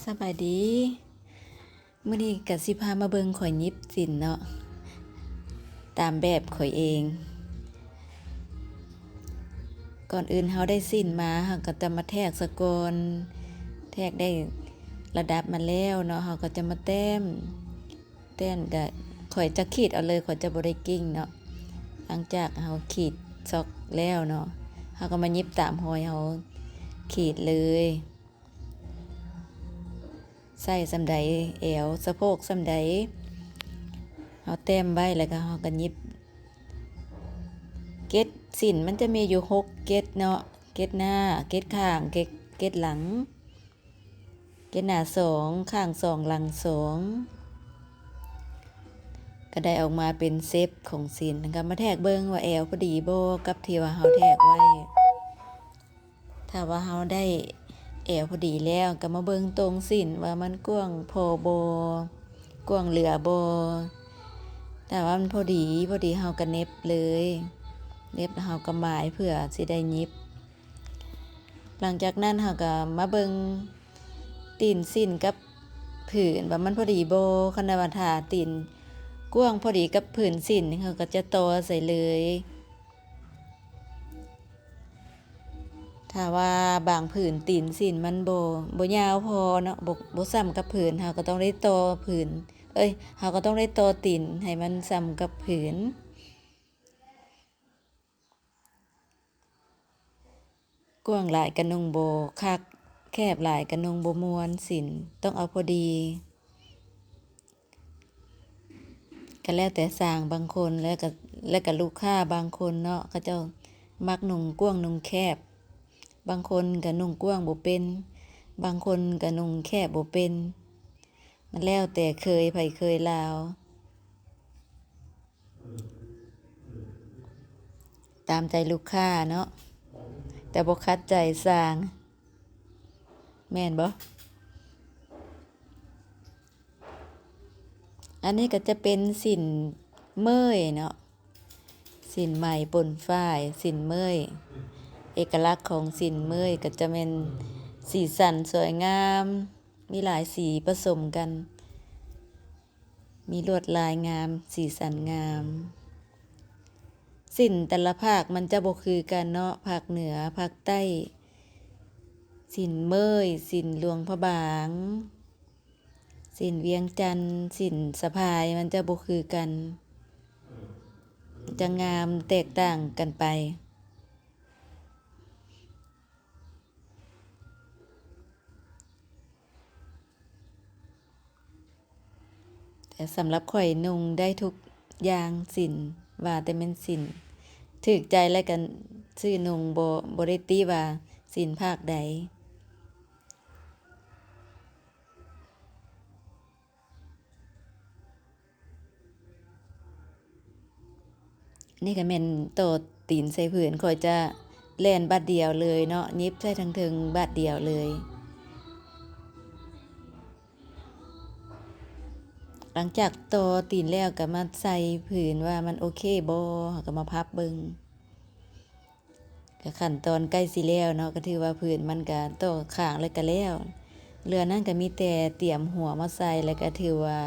สบายดีมื้อนี้ก็สิพามาเบิ่งข่อยยิบสินเนาะตามแบบข่อยเองก่อนอื่นเฮาได้สินมาเฮาก็จะมาแทกซะก่อนแทกได้ระดับมาแล้วเนาะเฮาก็จะมาแต้มก็ข่อยจะขีดเอาเลยข่อยจะบ่ได้กิ้งเนาะหลังจากเฮาขีดซอกแล้วเนาะเฮาก็มายิบตามรอยเฮาขีดเลยใส่ซำใดแอวสะโพกซำใดเฮาแต้มไว้แล้วก็เฮาก็ยิบเกล็ดสินมันจะมีอยู่6เกล็ดเนาะเกล็ดหน้าเกล็ดข้างเกล็ดหลังเกล็ดหน้า2ข้าง2หลัง2ก็ได้ออกมาเป็นเซฟของสินนะคะมาแทกเบิ่งว่าแอวพอดีบ่กับที่ว่าเฮาแทกไว้ถ้าว่าเฮาได้แอวพอดีแล้วก็มาเบิ่งตรงสินว่ามันกว้างพอบ่กว้างเหลือบ่ถ้าว่ามันพอดีเฮาก็เน็บเลยเน็บแล้วเฮาก็หมายเพื่อสิได้ยิบหลังจากนั้นเฮาก็มาเบิ่งตีนสินกับผืนว่ามันพอดีบ่คันว่าถ้าตีนกว้างพอดีกับผืนสินเฮาก็จะต่อใส่เลยถ้าว่าบางผืนตีนสินมันบ่ยาวพอเนาะบ่ซ้ำกับผืนเฮาก็ต้องได้ต่อผืนเฮาก็ต้องได้ต่อตีนให้มันซ้ำกับผืนกว้างหลายก็นุ่งบ่คักแคบหลายก็นุ่งบ่ม่วนสินต้องเอาพอดีก็แล้วแต่สร้างบางคนแล้วก็ลูกค้าบางคนเนาะเขาเจ้ามักนุ่งกว้างนุ่งแคบบางคนก็นุ่งกว้างบ่เป็นบางคนก็นุ่งแคบบ่เป็นมันแล้วแต่เคยไผเคยลาวตามใจลูกค้าเนาะแต่บ่คัดใจสร้างแม่นบ่อันนี้ก็จะเป็นสินเมยเนาะสินไหมป่นฝ้ายสินเมยเอกลักษณ์ของสินเมยก็จะเป็นสีสันสวยงามมีหลายสีผสมกันมีลวดลายงามสีสันงามสินแต่ละภาคมันจะบ่คือกันเนาะภาคเหนือภาคใต้สินเมยสินหลวงพระบางสินเวียงจันทน์สินสะพายมันจะบ่คือกันจะงามแตกต่างกันไปแต่สำหรับข่อยนุ่งได้ทุกอย่างสินว่าแต่เป็นสินถูกใจแล้วกันซื้อนุ่งบ่ได้ติว่าสินภาคใดนี่ก็แม่นโตตีนใส่ผืนข่อยจะแล่นบัดเดียวเลยเนาะยิบใส่ทั้งถึงบัดเดียวเลยหลังจากโตตีนแล้วก็มาใส่ผืนว่ามันโอเคบ่ก็มาพับเบิ่งก็ขั้นตอนใกล้สิแล้วเนาะก็ถือว่าผืนมันก็โตข้างแล้วก็แล้วเรือนั้นก็มีแต่เตรียมหัวมาใส่แล้วก็ถือว่า